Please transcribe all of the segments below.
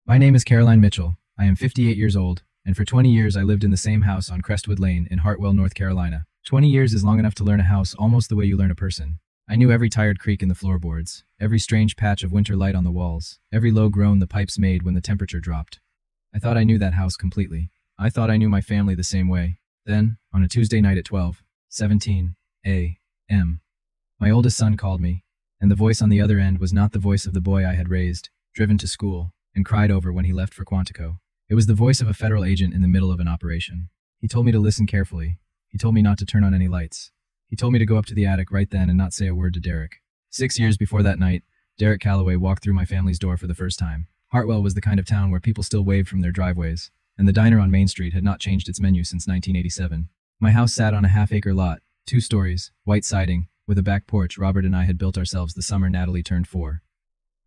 My name is Caroline Mitchell. I am 58 years old, and for 20 years I lived in the same house on Crestwood Lane in Hartwell, North Carolina. 20 years is long enough to learn a house almost the way you learn a person. I knew every tired creak in the floorboards, every strange patch of winter light on the walls, every low groan the pipes made when the temperature dropped. I thought I knew that house completely. I thought I knew my family the same way. Then, on a Tuesday night at 12:17 a.m., my oldest son called me, and the voice on the other end was not the voice of the boy I had raised, driven to school, and cried over when he left for Quantico. It was the voice of a federal agent in the middle of an operation. He told me to listen carefully. He told me not to turn on any lights. He told me to go up to the attic right then and not say a word to Derek. 6 years before that night, Derek Calloway walked through my family's door for the first time. Hartwell was the kind of town where people still waved from their driveways, and the diner on Main Street had not changed its menu since 1987. My house sat on a half-acre lot, 2 stories, white siding, with a back porch Robert and I had built ourselves the summer Natalie turned 4.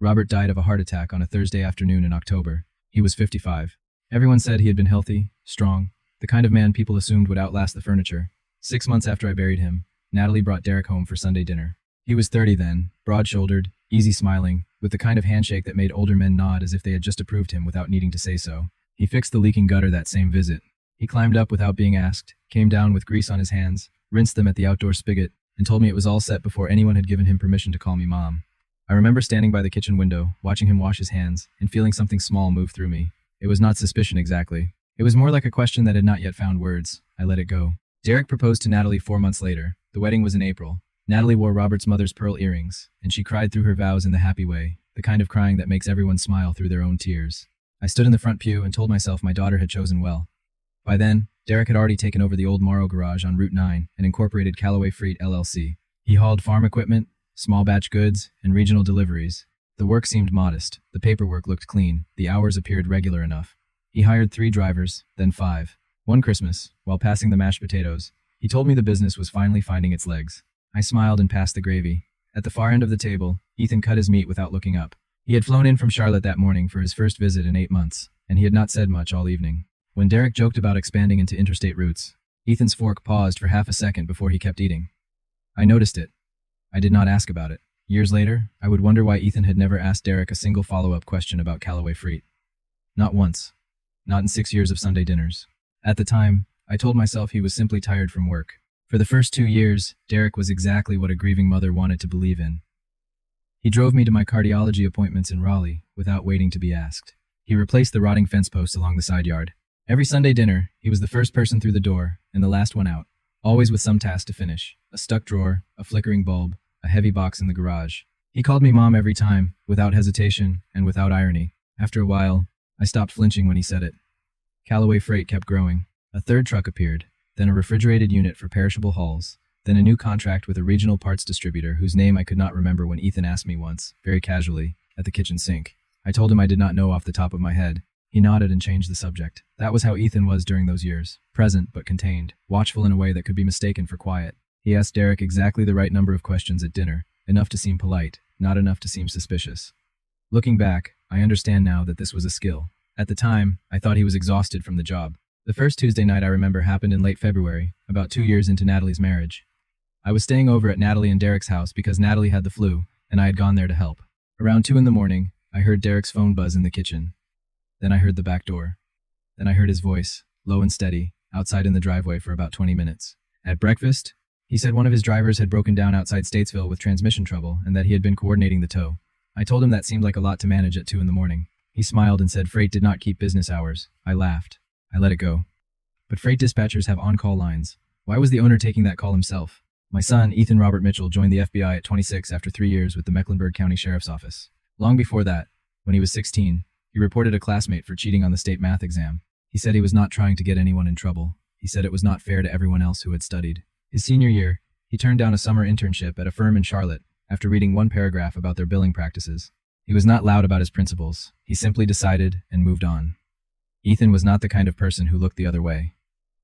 Robert died of a heart attack on a Thursday afternoon in October. He was 55. Everyone said he had been healthy, strong, the kind of man people assumed would outlast the furniture. 6 months after I buried him, Natalie brought Derek home for Sunday dinner. He was 30 then, broad-shouldered, easy smiling, with the kind of handshake that made older men nod as if they had just approved him without needing to say so. He fixed the leaking gutter that same visit. He climbed up without being asked, came down with grease on his hands, rinsed them at the outdoor spigot, and told me it was all set before anyone had given him permission to call me Mom. I remember standing by the kitchen window, watching him wash his hands, and feeling something small move through me. It was not suspicion exactly. It was more like a question that had not yet found words. I let it go. Derek proposed to Natalie 4 months later. The wedding was in April. Natalie wore Robert's mother's pearl earrings, and she cried through her vows in the happy way, the kind of crying that makes everyone smile through their own tears. I stood in the front pew and told myself my daughter had chosen well. By then, Derek had already taken over the old Morrow garage on Route 9 and incorporated Callaway Freight LLC. He hauled farm equipment, small batch goods, and regional deliveries. The work seemed modest, the paperwork looked clean, the hours appeared regular enough. He hired 3 drivers, then 5. One Christmas, while passing the mashed potatoes, he told me the business was finally finding its legs. I smiled and passed the gravy. At the far end of the table, Ethan cut his meat without looking up. He had flown in from Charlotte that morning for his first visit in 8 months, and he had not said much all evening. When Derek joked about expanding into interstate routes, Ethan's fork paused for half a second before he kept eating. I noticed it. I did not ask about it. Years later, I would wonder why Ethan had never asked Derek a single follow-up question about Callaway Freight. Not once. Not in 6 years of Sunday dinners. At the time, I told myself he was simply tired from work. For the first 2 years, Derek was exactly what a grieving mother wanted to believe in. He drove me to my cardiology appointments in Raleigh without waiting to be asked. He replaced the rotting fence posts along the side yard. Every Sunday dinner, he was the first person through the door and the last one out, always with some task to finish. A stuck drawer, a flickering bulb, a heavy box in the garage. He called me Mom every time, without hesitation and without irony. After a while, I stopped flinching when he said it. Callaway Freight kept growing. A 3rd truck appeared, then a refrigerated unit for perishable hauls, then a new contract with a regional parts distributor whose name I could not remember when Ethan asked me once, very casually, at the kitchen sink. I told him I did not know off the top of my head. He nodded and changed the subject. That was how Ethan was during those years. Present but contained, watchful in a way that could be mistaken for quiet. He asked Derek exactly the right number of questions at dinner, enough to seem polite, not enough to seem suspicious. Looking back, I understand now that this was a skill. At the time, I thought he was exhausted from the job. The first Tuesday night I remember happened in late February, about 2 years into Natalie's marriage. I was staying over at Natalie and Derek's house because Natalie had the flu, and I had gone there to help. Around 2 in the morning, I heard Derek's phone buzz in the kitchen. Then I heard the back door. Then I heard his voice, low and steady, outside in the driveway for about 20 minutes. At breakfast, he said one of his drivers had broken down outside Statesville with transmission trouble and that he had been coordinating the tow. I told him that seemed like a lot to manage at 2 in the morning. He smiled and said freight did not keep business hours. I laughed. I let it go. But freight dispatchers have on-call lines. Why was the owner taking that call himself? My son, Ethan Robert Mitchell, joined the FBI at 26 after 3 years with the Mecklenburg County Sheriff's Office. Long before that, when he was 16, he reported a classmate for cheating on the state math exam. He said he was not trying to get anyone in trouble. He said it was not fair to everyone else who had studied. His senior year, he turned down a summer internship at a firm in Charlotte after reading one paragraph about their billing practices. He was not loud about his principles. He simply decided and moved on. Ethan was not the kind of person who looked the other way.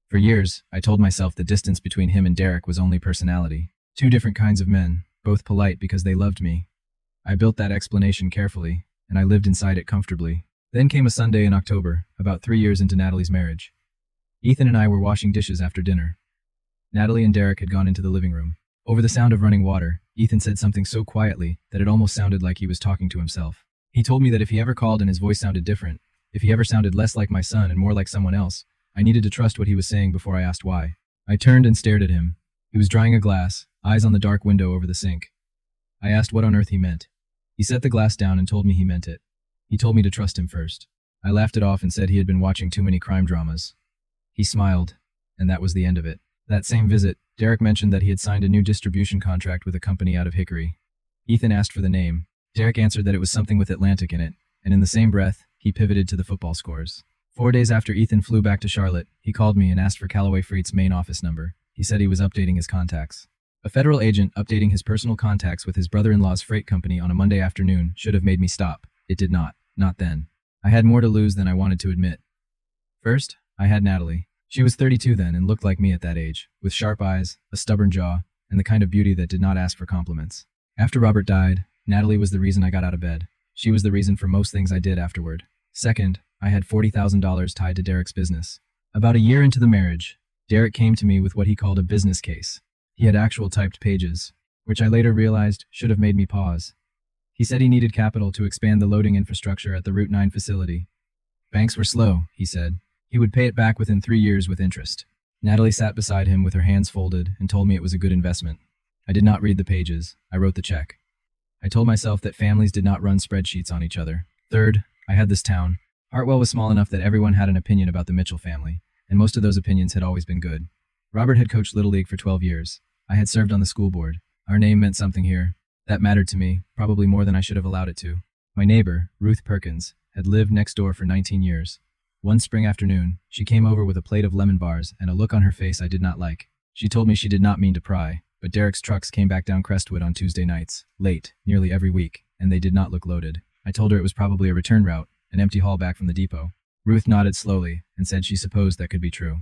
For years, I told myself the distance between him and Derek was only personality. 2 different kinds of men, both polite because they loved me. I built that explanation carefully, and I lived inside it comfortably. Then came a Sunday in October, about 3 years into Natalie's marriage. Ethan and I were washing dishes after dinner. Natalie and Derek had gone into the living room. Over the sound of running water, Ethan said something so quietly that it almost sounded like he was talking to himself. He told me that if he ever called and his voice sounded different, if he ever sounded less like my son and more like someone else, I needed to trust what he was saying before I asked why. I turned and stared at him. He was drying a glass, eyes on the dark window over the sink. I asked what on earth he meant. He set the glass down and told me he meant it. He told me to trust him first. I laughed it off and said he had been watching too many crime dramas. He smiled, and that was the end of it. That same visit, Derek mentioned that he had signed a new distribution contract with a company out of Hickory. Ethan asked for the name. Derek answered that it was something with Atlantic in it, and in the same breath, he pivoted to the football scores. 4 days after Ethan flew back to Charlotte, he called me and asked for Callaway Freight's main office number. He said he was updating his contacts. A federal agent updating his personal contacts with his brother-in-law's freight company on a Monday afternoon should have made me stop. It did not. Not then. I had more to lose than I wanted to admit. First, I had Natalie. She was 32 then and looked like me at that age, with sharp eyes, a stubborn jaw, and the kind of beauty that did not ask for compliments. After Robert died, Natalie was the reason I got out of bed. She was the reason for most things I did afterward. Second, I had $40,000 tied to Derek's business. About a year into the marriage, Derek came to me with what he called a business case. He had actual typed pages, which I later realized should have made me pause. He said he needed capital to expand the loading infrastructure at the Route 9 facility. Banks were slow, he said. He would pay it back within 3 years with interest. Natalie sat beside him with her hands folded and told me it was a good investment. I did not read the pages. I wrote the check. I told myself that families did not run spreadsheets on each other. Third, I had this town. Hartwell was small enough that everyone had an opinion about the Mitchell family, and most of those opinions had always been good. Robert had coached Little League for 12 years. I had served on the school board. Our name meant something here. That mattered to me, probably more than I should have allowed it to. My neighbor, Ruth Perkins, had lived next door for 19 years. One spring afternoon, she came over with a plate of lemon bars and a look on her face I did not like. She told me she did not mean to pry, but Derek's trucks came back down Crestwood on Tuesday nights, late, nearly every week, and they did not look loaded. I told her it was probably a return route, an empty haul back from the depot. Ruth nodded slowly and said she supposed that could be true.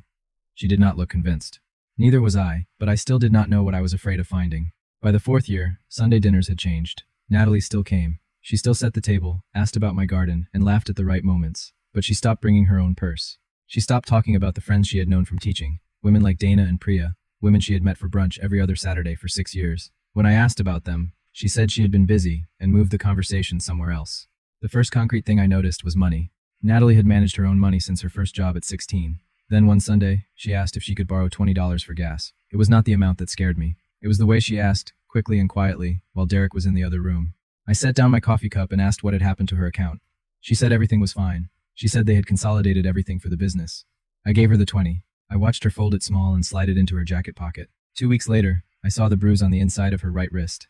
She did not look convinced. Neither was I, but I still did not know what I was afraid of finding. By the 4th year, Sunday dinners had changed. Natalie still came. She still set the table, asked about my garden, and laughed at the right moments. But she stopped bringing her own purse. She stopped talking about the friends she had known from teaching, women like Dana and Priya, women she had met for brunch every other Saturday for 6 years. When I asked about them, she said she had been busy and moved the conversation somewhere else. The first concrete thing I noticed was money. Natalie had managed her own money since her first job at 16. Then one Sunday, she asked if she could borrow $20 for gas. It was not the amount that scared me. It was the way she asked, quickly and quietly, while Derek was in the other room. I set down my coffee cup and asked what had happened to her account. She said everything was fine. She said they had consolidated everything for the business. I gave her the 20. I watched her fold it small and slide it into her jacket pocket. 2 weeks later, I saw the bruise on the inside of her right wrist.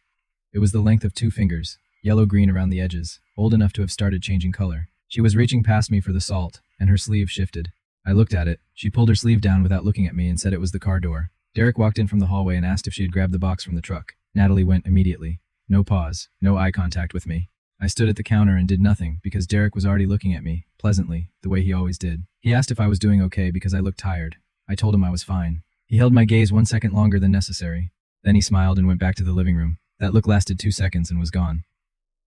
It was the length of 2 fingers, yellow-green around the edges, old enough to have started changing color. She was reaching past me for the salt, and her sleeve shifted. I looked at it. She pulled her sleeve down without looking at me and said it was the car door. Derek walked in from the hallway and asked if she had grabbed the box from the truck. Natalie went immediately. No pause, no eye contact with me. I stood at the counter and did nothing because Derek was already looking at me, pleasantly, the way he always did. He asked if I was doing okay because I looked tired. I told him I was fine. He held my gaze 1 second longer than necessary. Then he smiled and went back to the living room. That look lasted 2 seconds and was gone.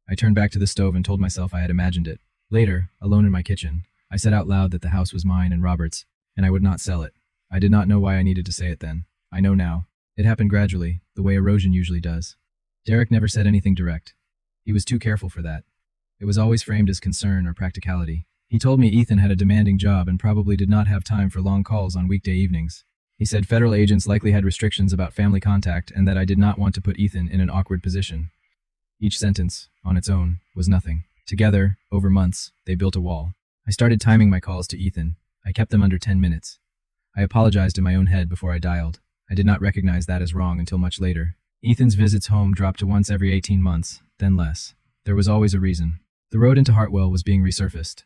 I turned back to the stove and told myself I had imagined it. Later, alone in my kitchen, I said out loud that the house was mine and Robert's, and I would not sell it. I did not know why I needed to say it then. I know now. It happened gradually, the way erosion usually does. Derek never said anything direct. He was too careful for that. It was always framed as concern or practicality. He told me Ethan had a demanding job and probably did not have time for long calls on weekday evenings. He said federal agents likely had restrictions about family contact and that I did not want to put Ethan in an awkward position. Each sentence, on its own, was nothing. Together, over months, they built a wall. I started timing my calls to Ethan. I kept them under 10 minutes. I apologized in my own head before I dialed. I did not recognize that as wrong until much later. Ethan's visits home dropped to once every 18 months, then less. There was always a reason. The road into Hartwell was being resurfaced.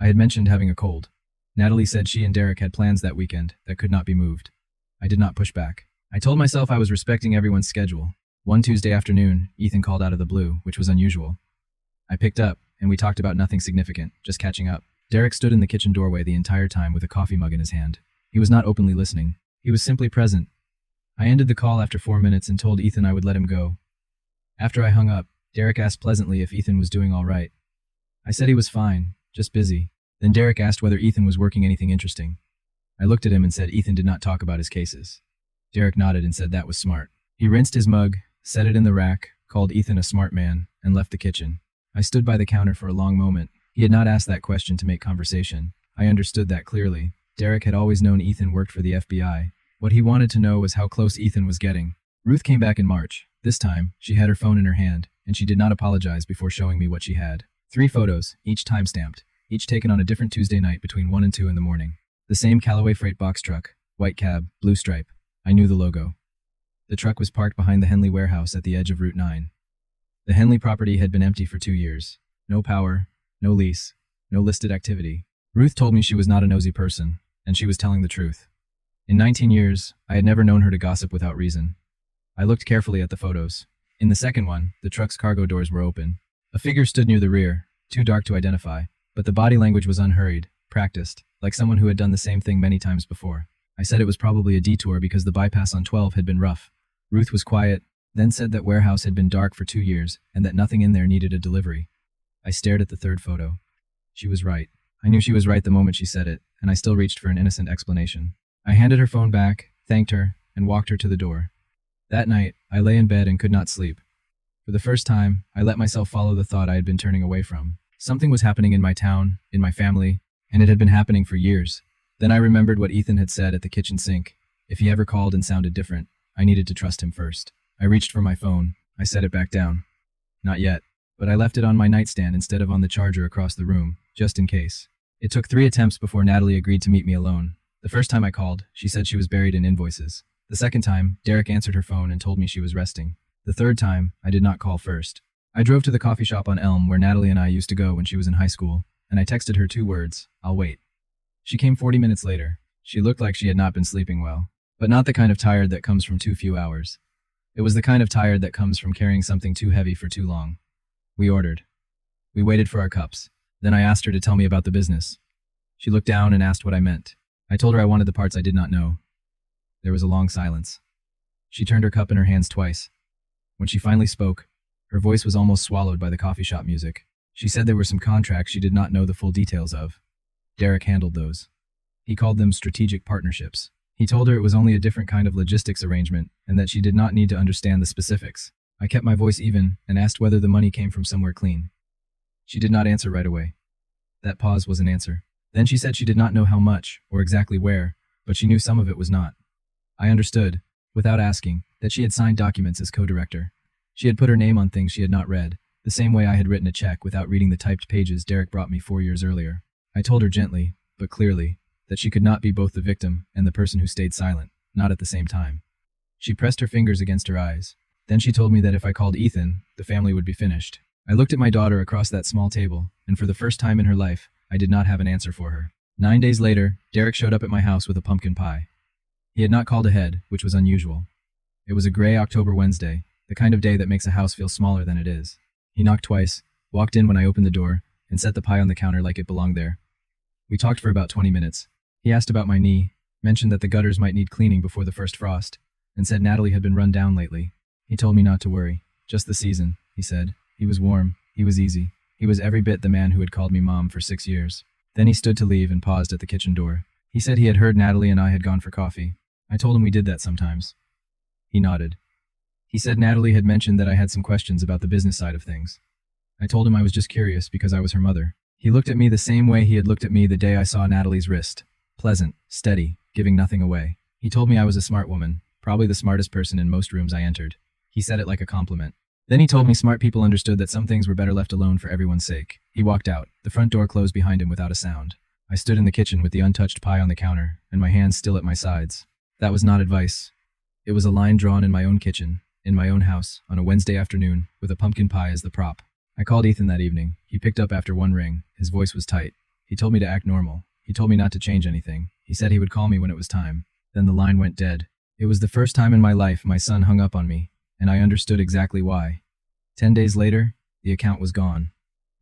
I had mentioned having a cold. Natalie said she and Derek had plans that weekend that could not be moved. I did not push back. I told myself I was respecting everyone's schedule. One Tuesday afternoon, Ethan called out of the blue, which was unusual. I picked up, and we talked about nothing significant, just catching up. Derek stood in the kitchen doorway the entire time with a coffee mug in his hand. He was not openly listening. He was simply present. I ended the call after 4 minutes and told Ethan I would let him go. After I hung up, Derek asked pleasantly if Ethan was doing all right. I said he was fine, just busy. Then Derek asked whether Ethan was working anything interesting. I looked at him and said Ethan did not talk about his cases. Derek nodded and said that was smart. He rinsed his mug, set it in the rack, called Ethan a smart man, and left the kitchen. I stood by the counter for a long moment. He had not asked that question to make conversation. I understood that clearly. Derek had always known Ethan worked for the FBI. What he wanted to know was how close Ethan was getting. Ruth came back in March. This time, she had her phone in her hand, and she did not apologize before showing me what she had. 3 photos, each time-stamped, each taken on a different Tuesday night between 1 and 2 in the morning. The same Callaway freight box truck, white cab, blue stripe. I knew the logo. The truck was parked behind the Henley warehouse at the edge of Route 9. The Henley property had been empty for 2 years. No power, no lease, no listed activity. Ruth told me she was not a nosy person, and she was telling the truth. In 19 years, I had never known her to gossip without reason. I looked carefully at the photos. In the second one, the truck's cargo doors were open. A figure stood near the rear, too dark to identify, but the body language was unhurried, practiced, like someone who had done the same thing many times before. I said it was probably a detour because the bypass on 12 had been rough. Ruth was quiet, then said that warehouse had been dark for 2 years and that nothing in there needed a delivery. I stared at the third photo. She was right. I knew she was right the moment she said it, and I still reached for an innocent explanation. I handed her phone back, thanked her, and walked her to the door. That night, I lay in bed and could not sleep. For the first time, I let myself follow the thought I had been turning away from. Something was happening in my town, in my family, and it had been happening for years. Then I remembered what Ethan had said at the kitchen sink. If he ever called and sounded different, I needed to trust him first. I reached for my phone. I set it back down. Not yet, but I left it on my nightstand instead of on the charger across the room, just in case. It took 3 attempts before Natalie agreed to meet me alone. The first time I called, she said she was buried in invoices. The second time, Derek answered her phone and told me she was resting. The third time, I did not call first. I drove to the coffee shop on Elm where Natalie and I used to go when she was in high school, and I texted her 2 words, "I'll wait." She came 40 minutes later. She looked like she had not been sleeping well, but not the kind of tired that comes from too few hours. It was the kind of tired that comes from carrying something too heavy for too long. We ordered. We waited for our cups. Then I asked her to tell me about the business. She looked down and asked what I meant. I told her I wanted the parts I did not know. There was a long silence. She turned her cup in her hands twice. When she finally spoke, her voice was almost swallowed by the coffee shop music. She said there were some contracts she did not know the full details of. Derek handled those. He called them strategic partnerships. He told her it was only a different kind of logistics arrangement and that she did not need to understand the specifics. I kept my voice even and asked whether the money came from somewhere clean. She did not answer right away. That pause was an answer. Then she said she did not know how much or exactly where, but she knew some of it was not. I understood, without asking, that she had signed documents as co-director. She had put her name on things she had not read, the same way I had written a check without reading the typed pages Derek brought me 4 years earlier. I told her gently, but clearly, that she could not be both the victim and the person who stayed silent, not at the same time. She pressed her fingers against her eyes. Then she told me that if I called Ethan, the family would be finished. I looked at my daughter across that small table, and for the first time in her life, I did not have an answer for her. 9 days later, Derek showed up at my house with a pumpkin pie. He had not called ahead, which was unusual. It was a gray October Wednesday, the kind of day that makes a house feel smaller than it is. He knocked twice, walked in when I opened the door, and set the pie on the counter like it belonged there. We talked for about 20 minutes. He asked about my knee, mentioned that the gutters might need cleaning before the first frost, and said Natalie had been run down lately. He told me not to worry. Just the season, he said. He was warm. He was easy. He was every bit the man who had called me Mom for 6 years. Then he stood to leave and paused at the kitchen door. He said he had heard Natalie and I had gone for coffee. I told him we did that sometimes. He nodded. He said Natalie had mentioned that I had some questions about the business side of things. I told him I was just curious because I was her mother. He looked at me the same way he had looked at me the day I saw Natalie's wrist. Pleasant, steady, giving nothing away. He told me I was a smart woman, probably the smartest person in most rooms I entered. He said it like a compliment. Then he told me smart people understood that some things were better left alone for everyone's sake. He walked out. The front door closed behind him without a sound. I stood in the kitchen with the untouched pie on the counter, and my hands still at my sides. That was not advice. It was a line drawn in my own kitchen, in my own house, on a Wednesday afternoon, with a pumpkin pie as the prop. I called Ethan that evening. He picked up after one ring. His voice was tight. He told me to act normal. He told me not to change anything. He said he would call me when it was time. Then the line went dead. It was the first time in my life my son hung up on me, and I understood exactly why. 10 days later, the account was gone.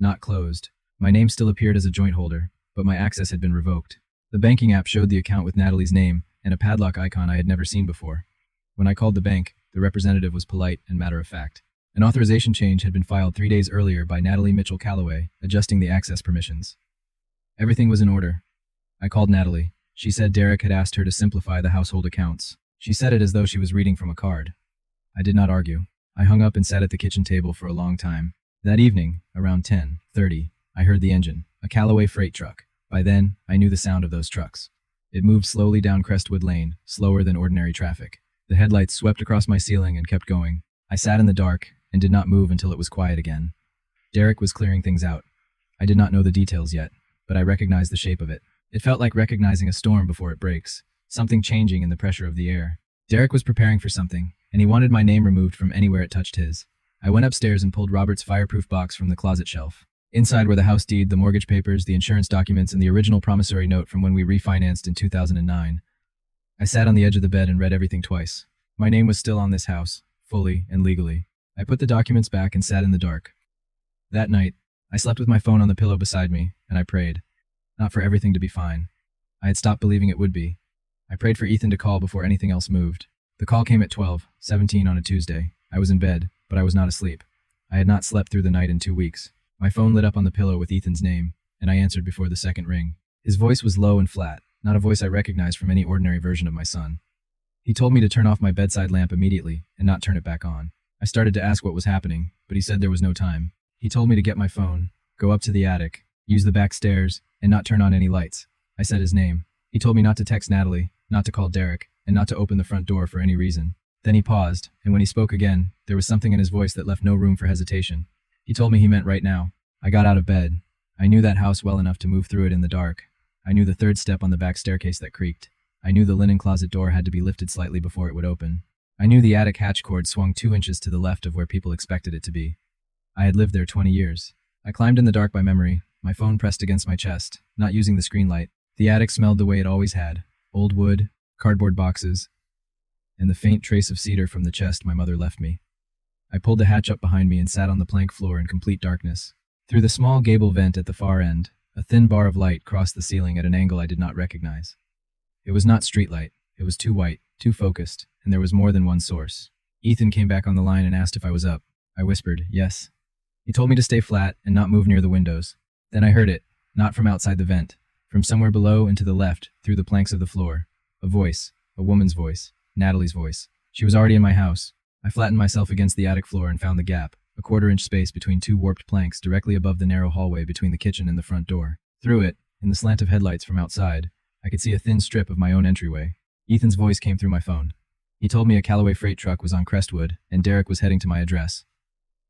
Not closed. My name still appeared as a joint holder, but my access had been revoked. The banking app showed the account with Natalie's name and a padlock icon I had never seen before. When I called the bank, the representative was polite and matter-of-fact. An authorization change had been filed 3 days earlier by Natalie Mitchell Calloway, adjusting the access permissions. Everything was in order. I called Natalie. She said Derek had asked her to simplify the household accounts. She said it as though she was reading from a card. I did not argue. I hung up and sat at the kitchen table for a long time. That evening, around 10:30, I heard the engine, a Callaway freight truck. By then, I knew the sound of those trucks. It moved slowly down Crestwood Lane, slower than ordinary traffic. The headlights swept across my ceiling and kept going. I sat in the dark and did not move until it was quiet again. Derek was clearing things out. I did not know the details yet, but I recognized the shape of it. It felt like recognizing a storm before it breaks, something changing in the pressure of the air. Derek was preparing for something, and he wanted my name removed from anywhere it touched his. I went upstairs and pulled Robert's fireproof box from the closet shelf. Inside were the house deed, the mortgage papers, the insurance documents, and the original promissory note from when we refinanced in 2009. I sat on the edge of the bed and read everything twice. My name was still on this house, fully and legally. I put the documents back and sat in the dark. That night, I slept with my phone on the pillow beside me, and I prayed. Not for everything to be fine. I had stopped believing it would be. I prayed for Ethan to call before anything else moved. The call came at 12:17 on a Tuesday. I was in bed, but I was not asleep. I had not slept through the night in 2 weeks. My phone lit up on the pillow with Ethan's name, and I answered before the second ring. His voice was low and flat, not a voice I recognized from any ordinary version of my son. He told me to turn off my bedside lamp immediately and not turn it back on. I started to ask what was happening, but he said there was no time. He told me to get my phone, go up to the attic, use the back stairs, and not turn on any lights. I said his name. He told me not to text Natalie, not to call Derek, and not to open the front door for any reason. Then he paused, and when he spoke again, there was something in his voice that left no room for hesitation. He told me he meant right now. I got out of bed. I knew that house well enough to move through it in the dark. I knew the third step on the back staircase that creaked. I knew the linen closet door had to be lifted slightly before it would open. I knew the attic hatch cord swung 2 inches to the left of where people expected it to be. I had lived there 20 years. I climbed in the dark by memory, my phone pressed against my chest, not using the screen light. The attic smelled the way it always had, old wood, cardboard boxes, and the faint trace of cedar from the chest my mother left me. I pulled the hatch up behind me and sat on the plank floor in complete darkness. Through the small gable vent at the far end, a thin bar of light crossed the ceiling at an angle I did not recognize. It was not streetlight. It was too white, too focused, and there was more than one source. Ethan came back on the line and asked if I was up. I whispered, yes. He told me to stay flat and not move near the windows. Then I heard it, not from outside the vent, from somewhere below and to the left, through the planks of the floor. A voice, a woman's voice, Natalie's voice. She was already in my house. I flattened myself against the attic floor and found the gap, a quarter-inch space between 2 warped planks directly above the narrow hallway between the kitchen and the front door. Through it, in the slant of headlights from outside, I could see a thin strip of my own entryway. Ethan's voice came through my phone. He told me a Callaway freight truck was on Crestwood, and Derek was heading to my address.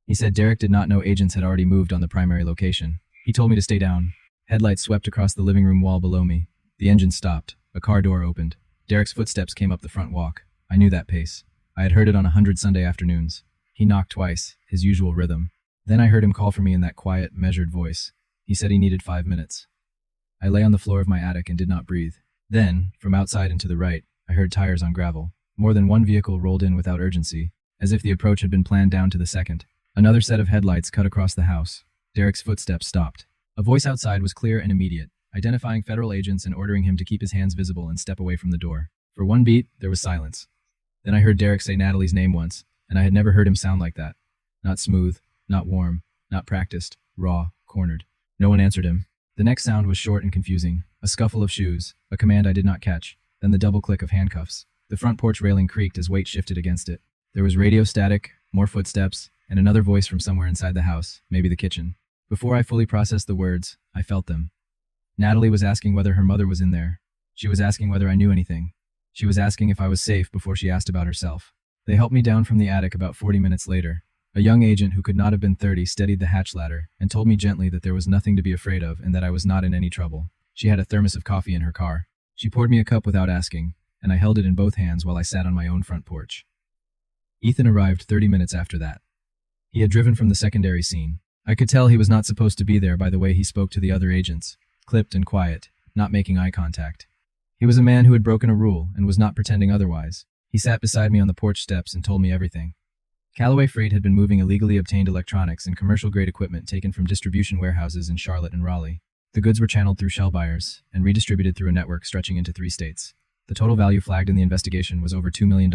He said Derek did not know agents had already moved on the primary location. He told me to stay down. Headlights swept across the living room wall below me. The engine stopped. A car door opened. Derek's footsteps came up the front walk. I knew that pace. I had heard it on 100 Sunday afternoons. He knocked twice, his usual rhythm. Then I heard him call for me in that quiet, measured voice. He said he needed 5 minutes. I lay on the floor of my attic and did not breathe. Then, from outside and to the right, I heard tires on gravel. More than one vehicle rolled in without urgency, as if the approach had been planned down to the second. Another set of headlights cut across the house. Derek's footsteps stopped. A voice outside was clear and immediate, identifying federal agents and ordering him to keep his hands visible and step away from the door. For one beat, there was silence. Then I heard Derek say Natalie's name once, and I had never heard him sound like that. Not smooth, not warm, not practiced, raw, cornered. No one answered him. The next sound was short and confusing, a scuffle of shoes, a command I did not catch, then the double click of handcuffs. The front porch railing creaked as weight shifted against it. There was radio static, more footsteps, and another voice from somewhere inside the house, maybe the kitchen. Before I fully processed the words, I felt them. Natalie was asking whether her mother was in there. She was asking whether I knew anything. She was asking if I was safe before she asked about herself. They helped me down from the attic about 40 minutes later. A young agent who could not have been 30 steadied the hatch ladder and told me gently that there was nothing to be afraid of and that I was not in any trouble. She had a thermos of coffee in her car. She poured me a cup without asking, and I held it in both hands while I sat on my own front porch. Ethan arrived 30 minutes after that. He had driven from the secondary scene. I could tell he was not supposed to be there by the way he spoke to the other agents, clipped and quiet, not making eye contact. He was a man who had broken a rule and was not pretending otherwise. He sat beside me on the porch steps and told me everything. Callaway Freight had been moving illegally obtained electronics and commercial-grade equipment taken from distribution warehouses in Charlotte and Raleigh. The goods were channeled through shell buyers and redistributed through a network stretching into 3 states. The total value flagged in the investigation was over $2 million,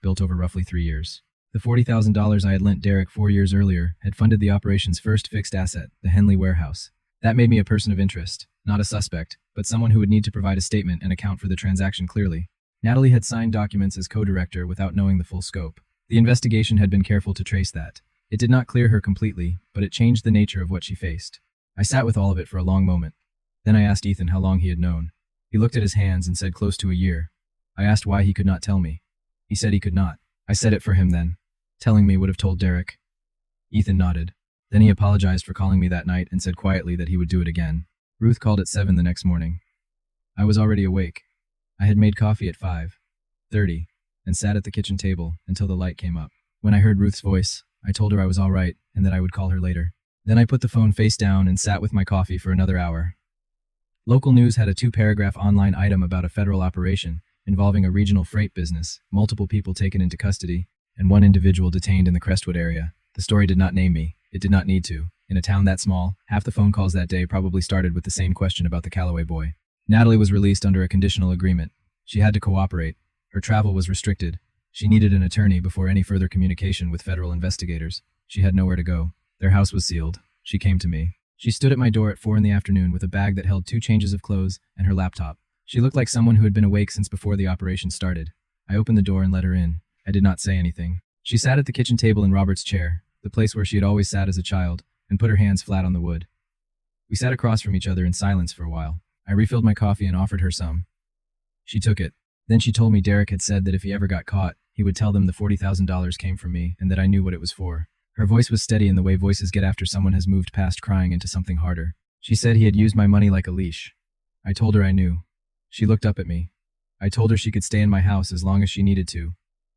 built over roughly 3 years. The $40,000 I had lent Derek 4 years earlier had funded the operation's first fixed asset, the Henley warehouse. That made me a person of interest, not a suspect, but someone who would need to provide a statement and account for the transaction clearly. Natalie had signed documents as co-director without knowing the full scope. The investigation had been careful to trace that. It did not clear her completely, but it changed the nature of what she faced. I sat with all of it for a long moment. Then I asked Ethan how long he had known. He looked at his hands and said close to a year. I asked why he could not tell me. He said he could not. I said it for him then. Telling me would have told Derek. Ethan nodded. Then he apologized for calling me that night and said quietly that he would do it again. Ruth called at 7 the next morning. I was already awake. I had made coffee at 5:30 and sat at the kitchen table until the light came up. When I heard Ruth's voice, I told her I was all right and that I would call her later. Then I put the phone face down and sat with my coffee for another hour. Local news had a 2-paragraph online item about a federal operation involving a regional freight business, multiple people taken into custody, and one individual detained in the Crestwood area. The story did not name me. It did not need to. In a town that small, half the phone calls that day probably started with the same question about the Callaway boy. Natalie was released under a conditional agreement. She had to cooperate. Her travel was restricted. She needed an attorney before any further communication with federal investigators. She had nowhere to go. Their house was sealed. She came to me. She stood at my door at 4 in the afternoon with a bag that held 2 changes of clothes and her laptop. She looked like someone who had been awake since before the operation started. I opened the door and let her in. I did not say anything. She sat at the kitchen table in Robert's chair, the place where she had always sat as a child, and put her hands flat on the wood. We sat across from each other in silence for a while. I refilled my coffee and offered her some. She took it. Then she told me Derek had said that if he ever got caught, he would tell them the $40,000 came from me and that I knew what it was for. Her voice was steady in the way voices get after someone has moved past crying into something harder. She said he had used my money like a leash. I told her I knew. She looked up at me. I told her she could stay in my house as long as she needed to,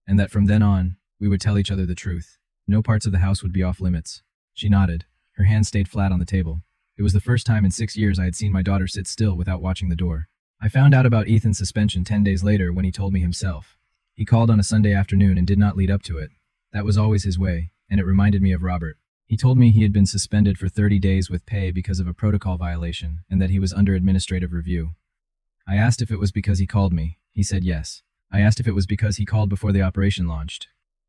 and that from then on, we would tell each other the truth. No parts of the house would be off limits. She nodded. Her hand stayed flat on the table. It was the first time in 6 years I had seen my daughter sit still without watching the door. I found out about Ethan's suspension 10 days later when he told me himself. He called on a Sunday afternoon and did not lead up to it. That was always his way, and it reminded me of Robert. He told me he had been suspended for 30 days with pay because of a protocol violation and that he was under administrative review. I asked if it was because he called me. He said yes. I asked if it was because he called before the operation launched.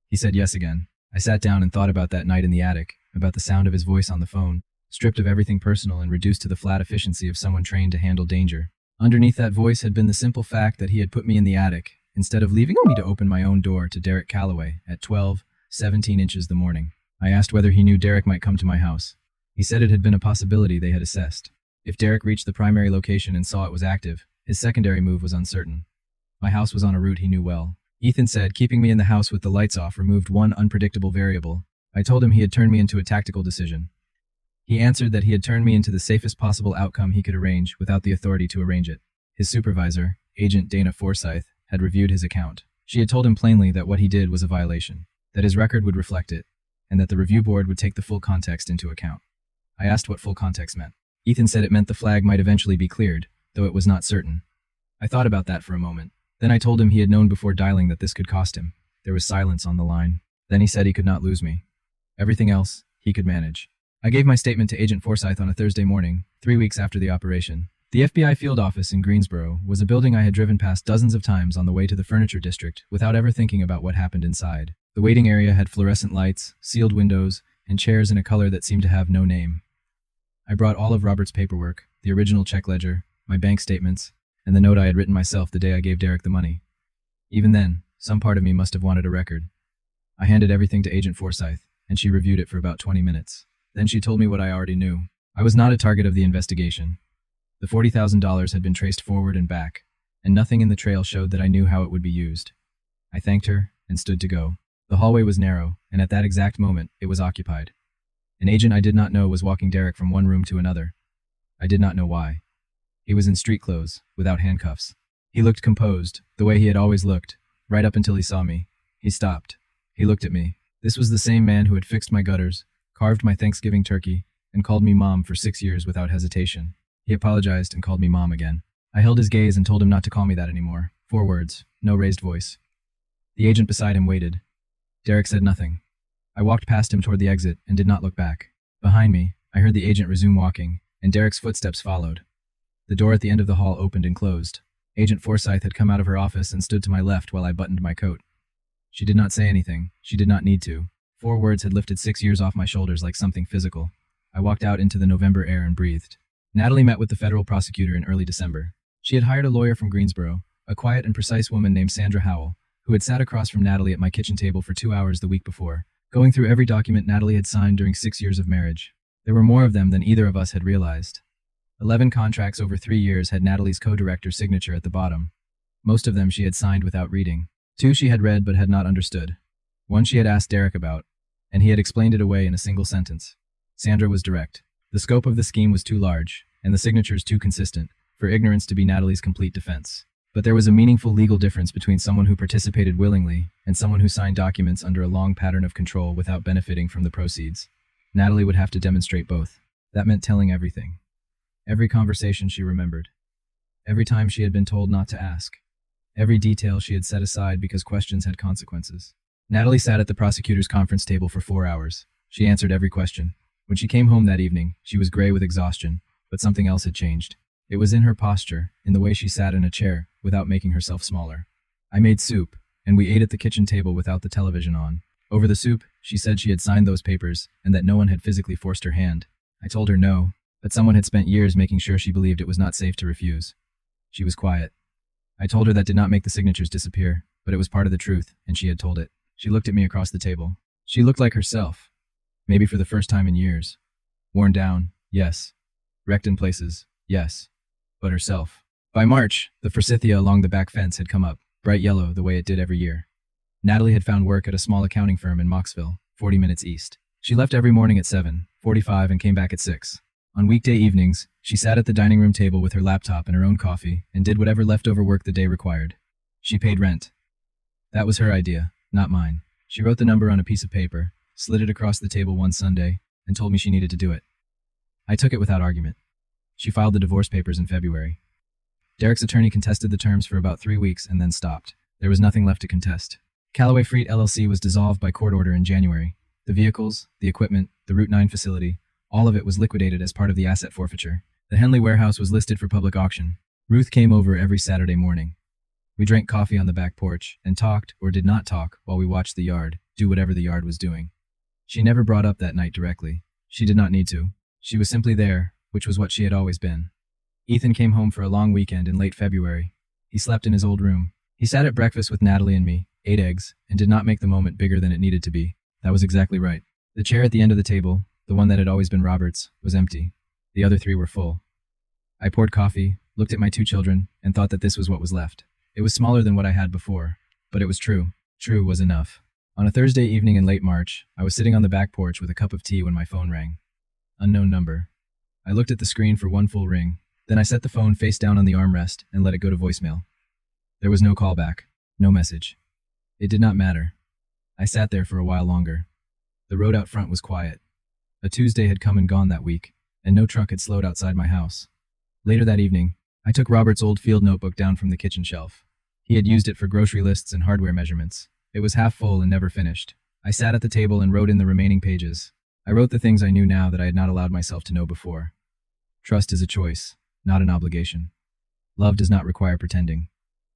He said yes again. I sat down and thought about that night in the attic, about the sound of his voice on the phone, stripped of everything personal and reduced to the flat efficiency of someone trained to handle danger. Underneath that voice had been the simple fact that he had put me in the attic, instead of leaving me to open my own door to Derek Callaway at 12:17 inches the morning. I asked whether he knew Derek might come to my house. He said it had been a possibility they had assessed. If Derek reached the primary location and saw it was active, his secondary move was uncertain. My house was on a route he knew well. Ethan said keeping me in the house with the lights off removed one unpredictable variable. I told him he had turned me into a tactical decision. He answered that he had turned me into the safest possible outcome he could arrange without the authority to arrange it. His supervisor, Agent Dana Forsyth, had reviewed his account. She had told him plainly that what he did was a violation, that his record would reflect it, and that the review board would take the full context into account. I asked what full context meant. Ethan said it meant the flag might eventually be cleared, though it was not certain. I thought about that for a moment. Then I told him he had known before dialing that this could cost him. There was silence on the line. Then he said he could not lose me. Everything else, he could manage. I gave my statement to Agent Forsyth on a Thursday morning, 3 weeks after the operation. The FBI field office in Greensboro was a building I had driven past dozens of times on the way to the furniture district without ever thinking about what happened inside. The waiting area had fluorescent lights, sealed windows, and chairs in a color that seemed to have no name. I brought all of Robert's paperwork, the original check ledger, my bank statements, and the note I had written myself the day I gave Derek the money. Even then, some part of me must have wanted a record. I handed everything to Agent Forsyth, and she reviewed it for about 20 minutes. Then she told me what I already knew. I was not a target of the investigation. The $40,000 had been traced forward and back, and nothing in the trail showed that I knew how it would be used. I thanked her and stood to go. The hallway was narrow, and at that exact moment, it was occupied. An agent I did not know was walking Derek from one room to another. I did not know why. He was in street clothes, without handcuffs. He looked composed, the way he had always looked, right up until he saw me. He stopped. He looked at me. This was the same man who had fixed my gutters, carved my Thanksgiving turkey, and called me Mom for 6 years without hesitation. He apologized and called me Mom again. I held his gaze and told him not to call me that anymore. 4 words, no raised voice. The agent beside him waited. Derek said nothing. I walked past him toward the exit and did not look back. Behind me, I heard the agent resume walking, and Derek's footsteps followed. The door at the end of the hall opened and closed. Agent Forsyth had come out of her office and stood to my left while I buttoned my coat. She did not say anything. She did not need to. 4 words had lifted 6 years off my shoulders like something physical. I walked out into the November air and breathed. Natalie met with the federal prosecutor in early December. She had hired a lawyer from Greensboro, a quiet and precise woman named Sandra Howell, who had sat across from Natalie at my kitchen table for 2 hours the week before, going through every document Natalie had signed during 6 years of marriage. There were more of them than either of us had realized. 11 contracts over 3 years had Natalie's co-director's signature at the bottom. Most of them she had signed without reading. 2 she had read but had not understood. 1 she had asked Derek about, and he had explained it away in a single sentence. Sandra was direct. The scope of the scheme was too large, and the signatures too consistent, for ignorance to be Natalie's complete defense. But there was a meaningful legal difference between someone who participated willingly and someone who signed documents under a long pattern of control without benefiting from the proceeds. Natalie would have to demonstrate both. That meant telling everything. Every conversation she remembered. Every time she had been told not to ask. Every detail she had set aside because questions had consequences. Natalie sat at the prosecutor's conference table for 4 hours. She answered every question. When she came home that evening, she was gray with exhaustion, but something else had changed. It was in her posture, in the way she sat in a chair, without making herself smaller. I made soup, and we ate at the kitchen table without the television on. Over the soup, she said she had signed those papers, and that no one had physically forced her hand. I told her no, but someone had spent years making sure she believed it was not safe to refuse. She was quiet. I told her that did not make the signatures disappear, but it was part of the truth, and she had told it. She looked at me across the table. She looked like herself. Maybe for the first time in years. Worn down, yes. Wrecked in places, yes. But herself. By March, the forsythia along the back fence had come up, bright yellow the way it did every year. Natalie had found work at a small accounting firm in Moxville, 40 minutes east. She left every morning at 7:45 and came back at 6. On weekday evenings, she sat at the dining room table with her laptop and her own coffee and did whatever leftover work the day required. She paid rent. That was her idea, not mine. She wrote the number on a piece of paper, slid it across the table one Sunday, and told me she needed to do it. I took it without argument. She filed the divorce papers in February. Derek's attorney contested the terms for about 3 weeks and then stopped. There was nothing left to contest. Callaway Freight LLC was dissolved by court order in January. The vehicles, the equipment, the Route 9 facility, all of it was liquidated as part of the asset forfeiture. The Henley warehouse was listed for public auction. Ruth came over every Saturday morning. We drank coffee on the back porch and talked, or did not talk, while we watched the yard, do whatever the yard was doing. She never brought up that night directly. She did not need to. She was simply there, which was what she had always been. Ethan came home for a long weekend in late February. He slept in his old room. He sat at breakfast with Natalie and me, ate eggs, and did not make the moment bigger than it needed to be. That was exactly right. The chair at the end of the table, the one that had always been Robert's, was empty. The other 3 were full. I poured coffee, looked at my 2 children, and thought that this was what was left. It was smaller than what I had before, but it was true. True was enough. On a Thursday evening in late March, I was sitting on the back porch with a cup of tea when my phone rang. Unknown number. I looked at the screen for 1 full ring. Then I set the phone face down on the armrest and let it go to voicemail. There was no callback, no message. It did not matter. I sat there for a while longer. The road out front was quiet. A Tuesday had come and gone that week, and no truck had slowed outside my house. Later that evening, I took Robert's old field notebook down from the kitchen shelf. He had used it for grocery lists and hardware measurements. It was half full and never finished. I sat at the table and wrote in the remaining pages. I wrote the things I knew now that I had not allowed myself to know before. Trust is a choice, not an obligation. Love does not require pretending.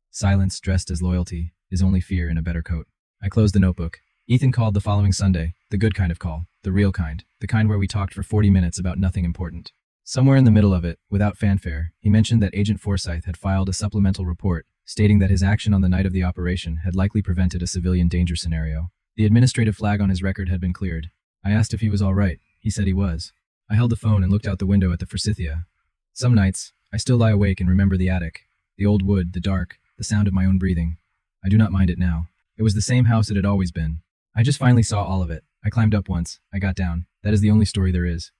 Silence dressed as loyalty is only fear in a better coat. I closed the notebook. Ethan called the following Sunday, the good kind of call, the real kind, the kind where we talked for 40 minutes about nothing important. Somewhere in the middle of it, without fanfare, he mentioned that Agent Forsyth had filed a supplemental report stating that his action on the night of the operation had likely prevented a civilian danger scenario. The administrative flag on his record had been cleared. I asked if he was all right. He said he was. I held the phone and looked out the window at the forsythia. Some nights, I still lie awake and remember the attic, the old wood, the dark, the sound of my own breathing. I do not mind it now. It was the same house it had always been. I just finally saw all of it. I climbed up once. I got down. That is the only story there is.